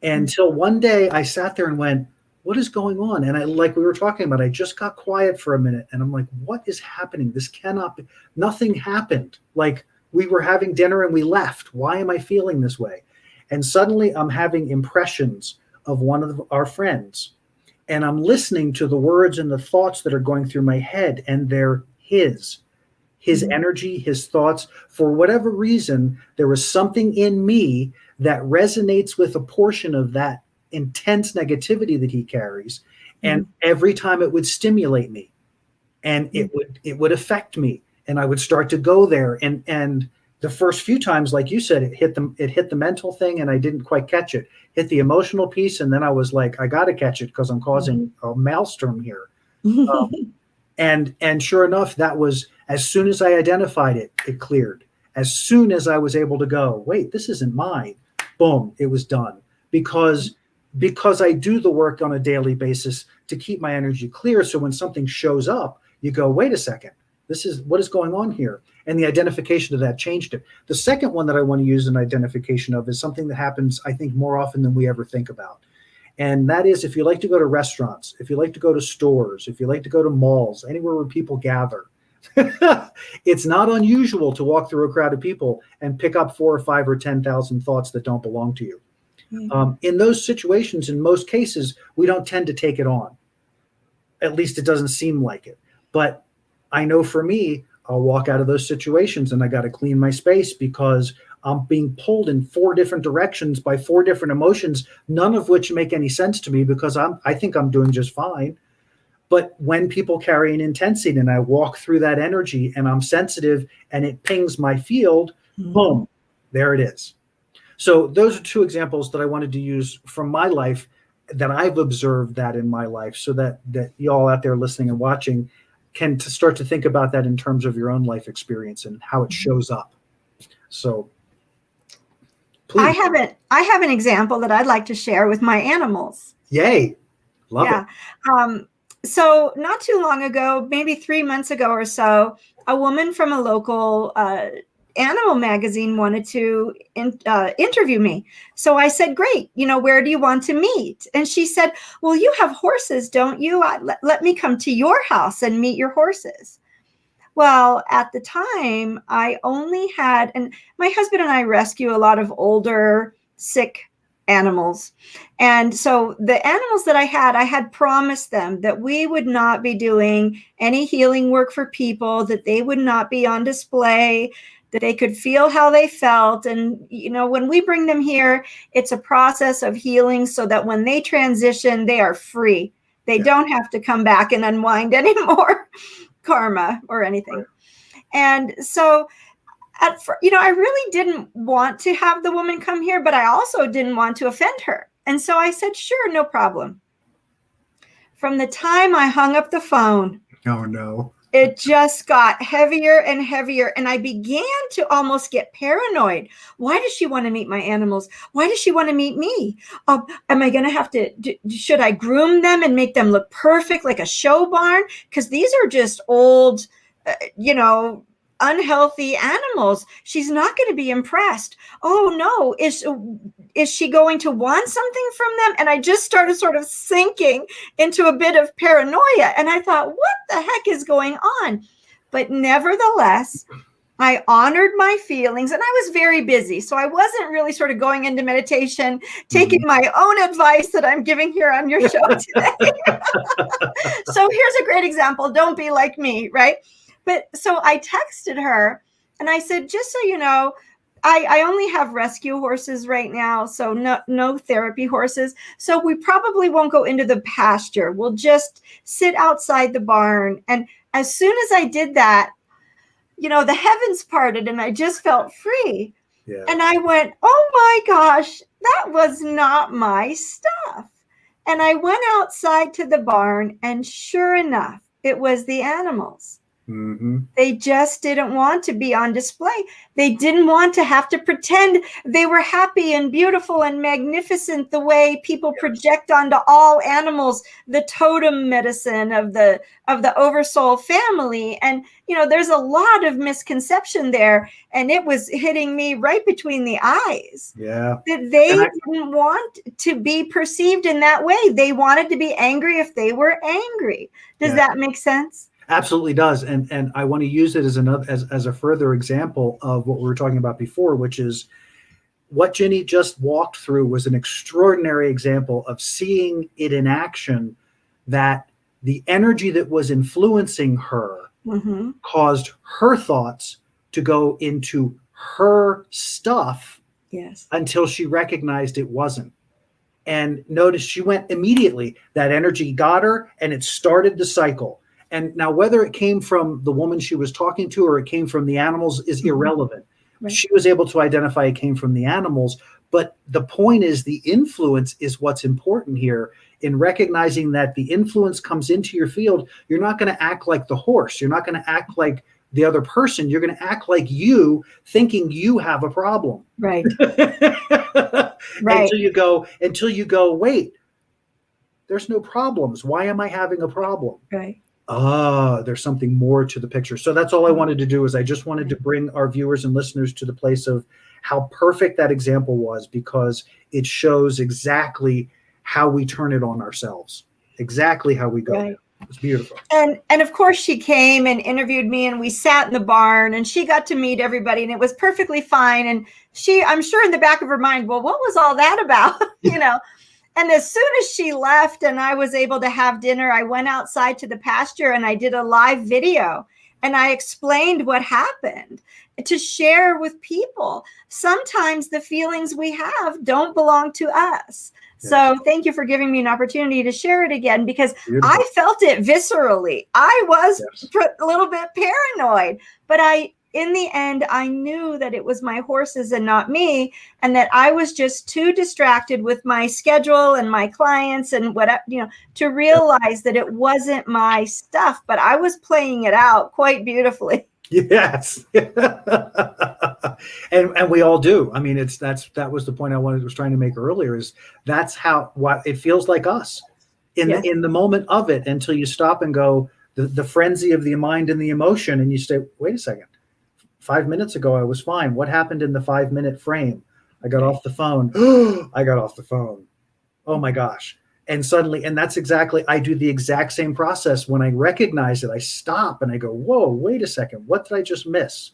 Until one day I sat there and went, what is going on? And like we were talking about, I just got quiet for a minute, and I'm like, what is happening? This cannot be. Nothing happened. Like, we were having dinner and we left. Why am I feeling this way? And suddenly I'm having impressions of one of our friends, and I'm listening to the words and the thoughts that are going through my head, and they're his energy, his thoughts. For whatever reason, there was something in me that resonates with a portion of that intense negativity that he carries. And every time it would stimulate me, and it would affect me, and I would start to go there. And the first few times, like you said, it hit the mental thing, and I didn't quite catch it. Hit the emotional piece, and then I was like, I got to catch it, because I'm causing a maelstrom here. And sure enough, that was, as soon as I identified it, it cleared. As soon as I was able to go, wait, this isn't mine. Boom, it was done. Because I do the work on a daily basis to keep my energy clear. So when something shows up, you go, wait a second, what is going on here? And the identification of that changed it. The second one that I want to use an identification of is something that happens, I think, more often than we ever think about. And that is, if you like to go to restaurants, if you like to go to stores, if you like to go to malls, anywhere where people gather, it's not unusual to walk through a crowd of people and pick up 4 or 5 or 10,000 thoughts that don't belong to you. In those situations, in most cases, we don't tend to take it on. At least it doesn't seem like it. But I know for me, I'll walk out of those situations and I got to clean my space, because I'm being pulled in 4 different directions by 4 different emotions, none of which make any sense to me, because I think I'm doing just fine. But when people carry an intensity and I walk through that energy and I'm sensitive and it pings my field, boom, there it is. So those are 2 examples that I wanted to use from my life, that I've observed that in my life, so that you all out there listening and watching can start to think about that in terms of your own life experience and how it shows up. So please. I have an example that I'd like to share with my animals. Yay. Love it. So not too long ago, maybe 3 months ago or so, a woman from a local animal magazine wanted to interview me. So I said, great, where do you want to meet? And she said, well, you have horses, don't you? Let me come to your house and meet your horses. Well, at the time, I only had, and my husband and I rescue a lot of older, sick animals. And so the animals that I had promised them that we would not be doing any healing work for people, that they would not be on display, that they could feel how they felt. And, when we bring them here, it's a process of healing so that when they transition, they are free. They don't have to come back and unwind anymore. Karma or anything. And so I really didn't want to have the woman come here, but I also didn't want to offend her. And so I said, sure, no problem. From the time I hung up the phone, oh no, it just got heavier and heavier. And I began to almost get paranoid. Why does she want to meet my animals? Why does she want to meet me? Am I going to have to, should I groom them and make them look perfect like a show barn? Because these are just old, unhealthy animals. She's not going to be impressed. Oh no, is she going to want something from them? And I just started sort of sinking into a bit of paranoia. And I thought, what the heck is going on? But nevertheless, I honored my feelings, and I was very busy. So I wasn't really sort of going into meditation, taking my own advice that I'm giving here on your show today. So here's a great example. Don't be like me, right? But so I texted her and I said, just so you know, I only have rescue horses right now, so no therapy horses. So we probably won't go into the pasture. We'll just sit outside the barn. And as soon as I did that, the heavens parted and I just felt free. Yeah. And I went, oh my gosh, that was not my stuff. And I went outside to the barn, and sure enough, it was the animals. Mm-hmm. They just didn't want to be on display. They didn't want to have to pretend they were happy and beautiful and magnificent the way people project onto all animals the totem medicine of the oversoul family. And there's a lot of misconception there, and it was hitting me right between the eyes. Yeah, that they didn't want to be perceived in that way. They wanted to be angry if they were angry. Does that make sense? Absolutely does. And I want to use it as a further example of what we were talking about before, which is what Ginny just walked through was an extraordinary example of seeing it in action, that the energy that was influencing her caused her thoughts to go into her stuff until she recognized it wasn't. And notice she went immediately. That energy got her and it started the cycle. And now whether it came from the woman she was talking to or it came from the animals is irrelevant. Right. She was able to identify it came from the animals. But the point is the influence is what's important here. In recognizing that the influence comes into your field, you're not going to act like the horse. You're not going to act like the other person. You're going to act like you, thinking you have a problem. Right. Right. Until you go, wait, there's no problems. Why am I having a problem? Right. There's something more to the picture. So that's all I wanted to do, is I just wanted to bring our viewers and listeners to the place of how perfect that example was, because it shows exactly how we turn it on ourselves, exactly how we go. Right. It's beautiful. And of course she came and interviewed me, and we sat in the barn, and she got to meet everybody, and it was perfectly fine. And I'm sure in the back of her mind, well, what was all that about? And as soon as she left and I was able to have dinner, I went outside to the pasture and I did a live video, and I explained what happened to share with people. Sometimes the feelings we have don't belong to us. Yes. So thank you for giving me an opportunity to share it again, because beautiful. I felt it viscerally. I was a little bit paranoid, but in the end, I knew that it was my horses and not me, and that I was just too distracted with my schedule and my clients and to realize that it wasn't my stuff, but I was playing it out quite beautifully. Yes. and we all do. I mean, that was the point I was trying to make earlier, is that's what it feels like us. in the moment of it, until you stop and go, the frenzy of the mind and the emotion, and you say, wait a second, 5 minutes ago I was fine. What happened in the 5 minute frame? I got off the phone. I got off the phone. Oh my gosh. And suddenly, and that's exactly, I do the exact same process. When I recognize it, I stop and I go, whoa, wait a second. What did I just miss?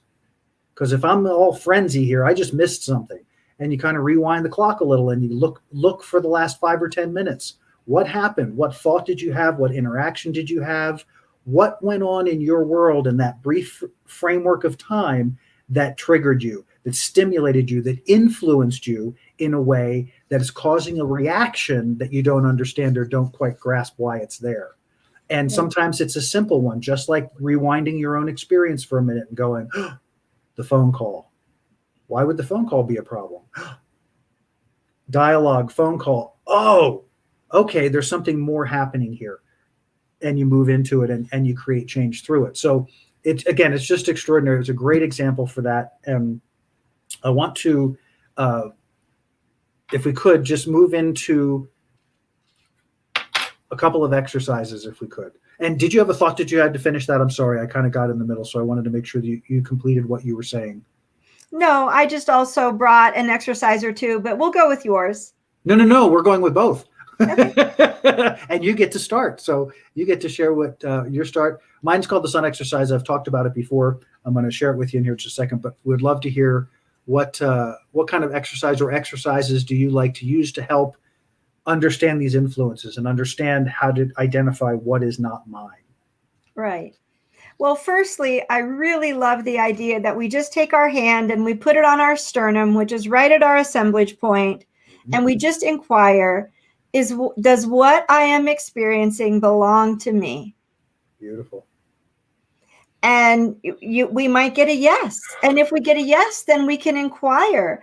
Because if I'm all frenzy here, I just missed something. And you kind of rewind the clock a little and you look for the last 5 or 10 minutes. What happened? What thought did you have? What interaction did you have? What went on in your world in that brief framework of time that triggered you, that stimulated you, that influenced you in a way that is causing a reaction that you don't understand or don't quite grasp why it's there? And sometimes it's a simple one, just like rewinding your own experience for a minute and going, oh, the phone call. Why would the phone call be a problem? Dialogue, phone call. Oh, okay, there's something more happening here. And you move into it and you create change through it. So it's just extraordinary. It's a great example for that. And I want to, if we could, just move into a couple of exercises, if we could. And did you have a thought that you had to finish that? I'm sorry, I kind of got in the middle, so I wanted to make sure that you completed what you were saying. No, I just also brought an exercise or two, but we'll go with yours. No, we're going with both. Okay. And you get to start. So you get to share what your start. Mine's called the sun exercise. I've talked about it before. I'm going to share it with you in here in just a second, but we'd love to hear what kind of exercise or exercises do you like to use to help understand these influences and understand how to identify what is not mine. Right. Well, firstly, I really love the idea that we just take our hand and we put it on our sternum, which is right at our assemblage point, and we just inquire, does what I am experiencing belong to me? Beautiful. And we might get a yes. And if we get a yes, then we can inquire,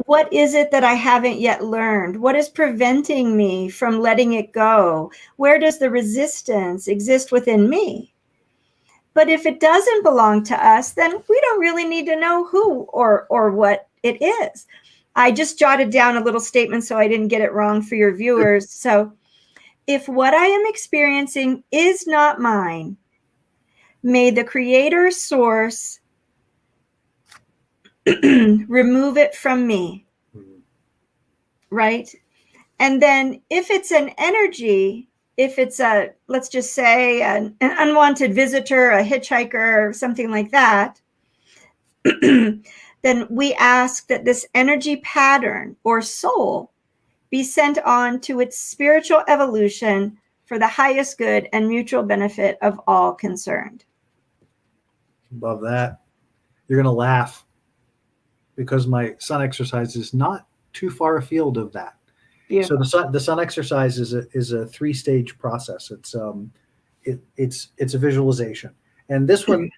what is it that I haven't yet learned? What is preventing me from letting it go? Where does the resistance exist within me? But if it doesn't belong to us, then we don't really need to know who or what it is. I just jotted down a little statement so I didn't get it wrong for your viewers. So if what I am experiencing is not mine, may the creator source remove it from me, right? And then if it's an energy, if it's let's just say an unwanted visitor, a hitchhiker, or something like that, then we ask that this energy pattern or soul be sent on to its spiritual evolution for the highest good and mutual benefit of all concerned. Love that. You're going to laugh because my sun exercise is not too far afield of that. Beautiful. So the sun exercise is a 3-stage process. It's a visualization, and this one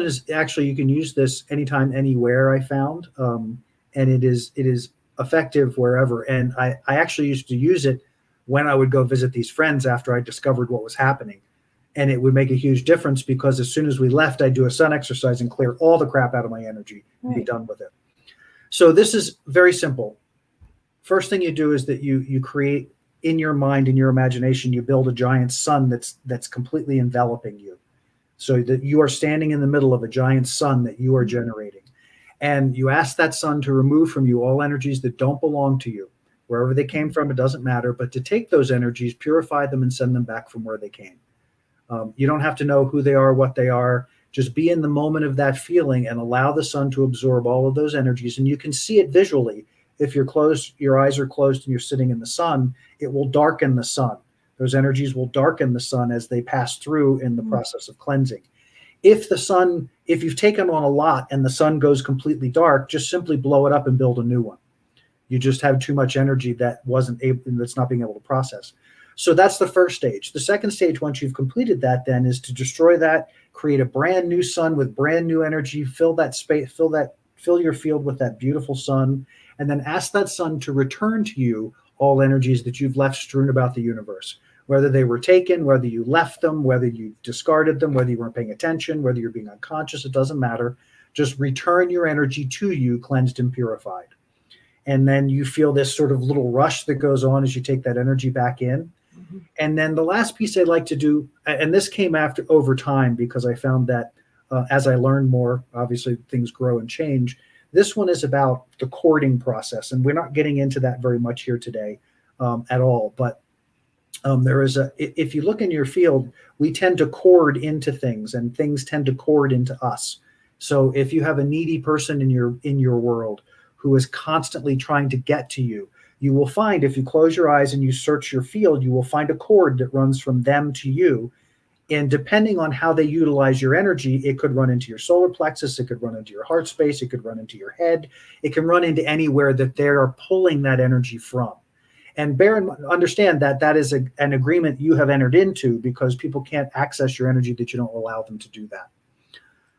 is actually, you can use this anytime, anywhere. I found, and it is effective wherever. And I actually used to use it when I would go visit these friends after I discovered what was happening. And it would make a huge difference because as soon as we left, I'd do a sun exercise and clear all the crap out of my energy and be done with it. So this is very simple. First thing you do is that you create in your mind, in your imagination, you build a giant sun that's completely enveloping you. So that you are standing in the middle of a giant sun that you are generating. And you ask that sun to remove from you all energies that don't belong to you. Wherever they came from, it doesn't matter, but to take those energies, purify them, and send them back from where they came. You don't have to know who they are, what they are. Just be in the moment of that feeling and allow the sun to absorb all of those energies. And you can see it visually. If your eyes are closed and you're sitting in the sun, it will darken the sun. Those energies will darken the sun as they pass through in the process of cleansing. If you've taken on a lot and the sun goes completely dark, just simply blow it up and build a new one. You just have too much energy that's not being able to process. So that's the first stage. The second stage, once you've completed that, then is to destroy that, create a brand new sun with brand new energy, fill that space, fill your field with that beautiful sun, and then ask that sun to return to you all energies that you've left strewn about the universe, whether they were taken, whether you left them, whether you discarded them, whether you weren't paying attention, whether you're being unconscious, it doesn't matter. Just return your energy to you, cleansed and purified. And then you feel this sort of little rush that goes on as you take that energy back in. And then the last piece I'd like to do, and this came after over time because I found that as I learned more, obviously things grow and change. This one is about the cording process, and we're not getting into that very much here today at all. But there is if you look in your field, we tend to cord into things, and things tend to cord into us. So if you have a needy person in your world who is constantly trying to get to you, you will find, if you close your eyes and you search your field, you will find a cord that runs from them to you. And depending on how they utilize your energy, it could run into your solar plexus, it could run into your heart space, it could run into your head, it can run into anywhere that they are pulling that energy from. And understand that that is an agreement you have entered into, because people can't access your energy that you don't allow them to do that.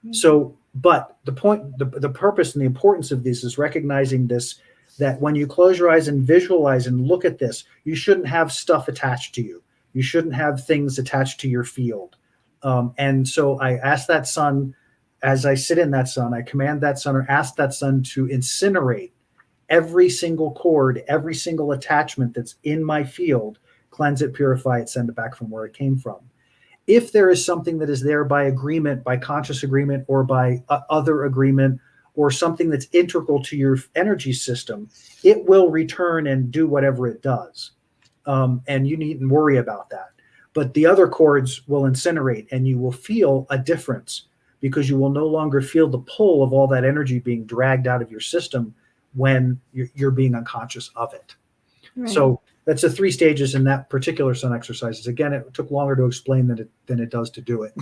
Mm-hmm. So, but the point, the purpose and the importance of this is recognizing this, that when you close your eyes and visualize and look at this, you shouldn't have stuff attached to you. You shouldn't have things attached to your field. And so I ask that sun, as I sit in that sun, I command that sun or ask that sun to incinerate every single cord, every single attachment that's in my field, cleanse it, purify it, send it back from where it came from. If there is something that is there by agreement, by conscious agreement, or by other agreement, or something that's integral to your energy system, it will return and do whatever it does. And you needn't worry about that. But the other cords will incinerate, and you will feel a difference, because you will no longer feel the pull of all that energy being dragged out of your system when you're being unconscious of it. Right. So that's the 3 stages in that particular sun exercises. Again, it took longer to explain than it does to do it.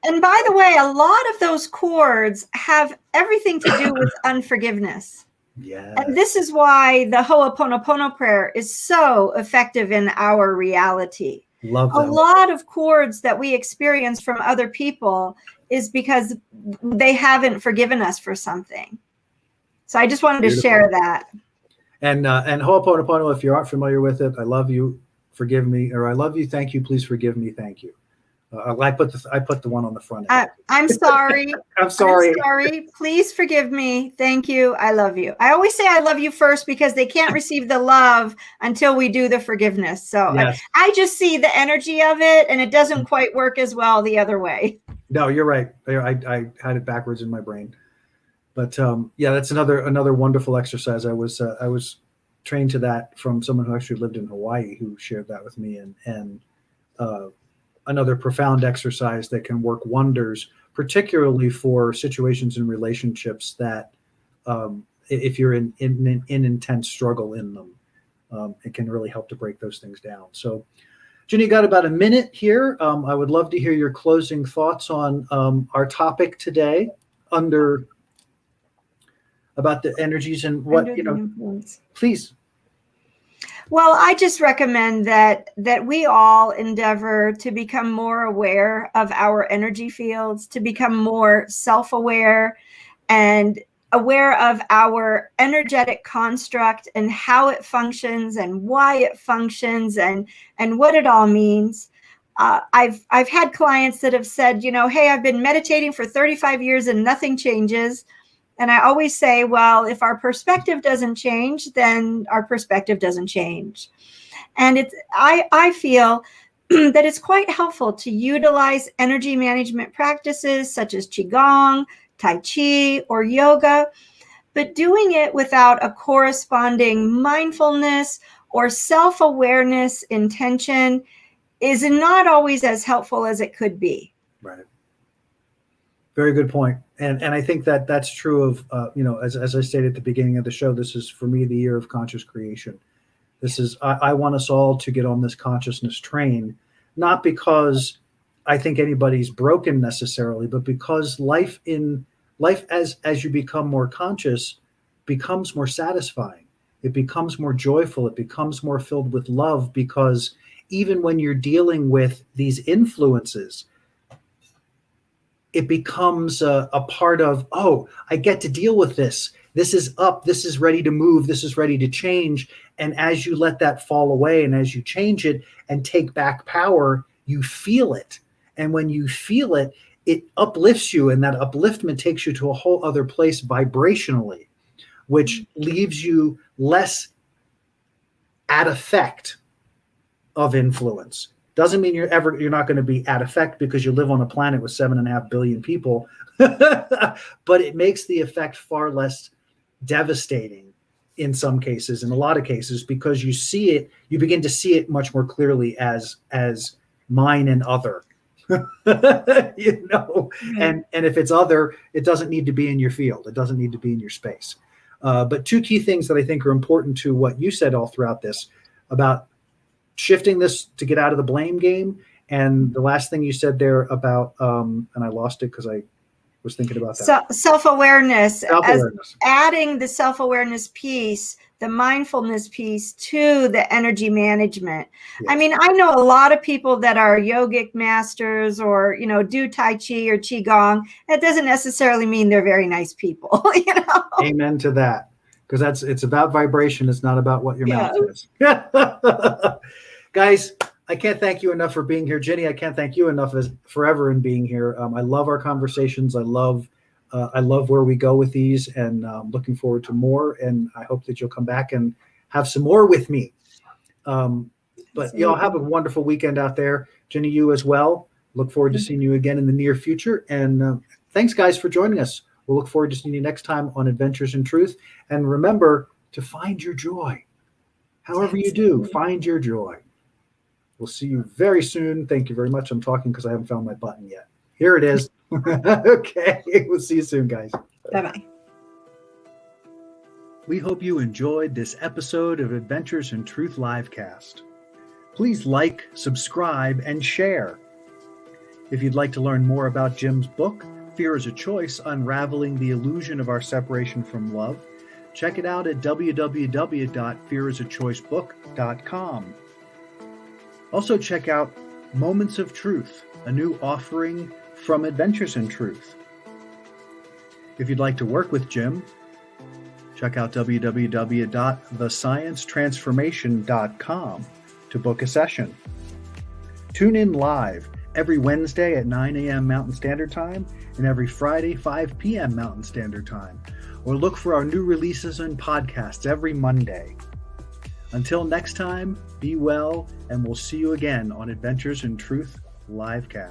And by the way, a lot of those cords have everything to do with unforgiveness. Yeah. And this is why the Ho'oponopono prayer is so effective in our reality. Love that. A lot of cords that we experience from other people is because they haven't forgiven us for something. So I just wanted to share that. And Ho'oponopono, if you aren't familiar with it, I love you, forgive me, or I love you, thank you, please forgive me, thank you. I put the one on the front end. I'm sorry. I'm sorry. Please forgive me. Thank you. I love you. I always say I love you first, because they can't receive the love until we do the forgiveness. So yes. I just see the energy of it, and it doesn't quite work as well the other way. No, you're right. I had it backwards in my brain. But yeah, that's another wonderful exercise. I was trained to that from someone who actually lived in Hawaii, who shared that with me, and another profound exercise that can work wonders, particularly for situations and relationships that if you're in intense struggle in them, it can really help to break those things down. So Ginny, got about a minute here. I would love to hear your closing thoughts on our topic today about the energies and what, please. Well, I just recommend that we all endeavor to become more aware of our energy fields, to become more self-aware and aware of our energetic construct and how it functions and why it functions and what it all means. I've had clients that have said, hey, I've been meditating for 35 years and nothing changes. And I always say, well, if our perspective doesn't change, then our perspective doesn't change. And I feel that it's quite helpful to utilize energy management practices such as Qigong, Tai Chi, or yoga, but doing it without a corresponding mindfulness or self-awareness intention is not always as helpful as it could be. Right. Very good point. And I think that that's true of, as I stated at the beginning of the show, this is for me the year of conscious creation. This is, I want us all to get on this consciousness train, not because I think anybody's broken necessarily, but because life as you become more conscious becomes more satisfying. It becomes more joyful. It becomes more filled with love, because even when you're dealing with these influences, it becomes a part of, oh, I get to deal with this. This is up. This is ready to move. This is ready to change. And as you let that fall away and as you change it and take back power, you feel it. And when you feel it, it uplifts you. And that upliftment takes you to a whole other place vibrationally, which leaves you less at effect of influence. Doesn't mean you're not going to be at effect because you live on a planet with 7.5 billion people, but it makes the effect far less devastating in some cases, in a lot of cases, because you begin to see it much more clearly as mine and other. You know, and if it's other, it doesn't need to be in your field. It doesn't need to be in your space. But two key things that I think are important to what you said all throughout this about shifting this to get out of the blame game. And the last thing you said there about, and I lost it because I was thinking about that. Self-awareness. Adding the self-awareness piece, the mindfulness piece to the energy management. Yes. I mean, I know a lot of people that are yogic masters or, you know, do Tai Chi or Qigong. That doesn't necessarily mean they're very nice people, you know? Amen to that. Because it's about vibration. It's not about what your mouth says. Guys, I can't thank you enough for being here. Ginny, I can't thank you enough forever in being here. I love our conversations. I love where we go with these, and looking forward to more. And I hope that you'll come back and have some more with me. But y'all have a wonderful weekend out there. Ginny, you as well. Look forward to seeing you again in the near future. And thanks, guys, for joining us. We'll look forward to seeing you next time on Adventures in Truth. And remember to find your joy. However you do, find your joy. We'll see you very soon. Thank you very much. I'm talking because I haven't found my button yet. Here it is. Okay. We'll see you soon, guys. Bye-bye. We hope you enjoyed this episode of Adventures in Truth Livecast. Please like, subscribe, and share. If you'd like to learn more about Jim's book, Fear is a Choice, Unraveling the Illusion of Our Separation from Love, check it out at www.fearisachoicebook.com. Also check out Moments of Truth, a new offering from Adventures in Truth. If you'd like to work with Jim, check out www.thesciencetransformation.com to book a session. Tune in live every Wednesday at 9 a.m. Mountain Standard Time and every Friday, 5 p.m. Mountain Standard Time. Or look for our new releases and podcasts every Monday. Until next time, be well, and we'll see you again on Adventures in Truth Livecast.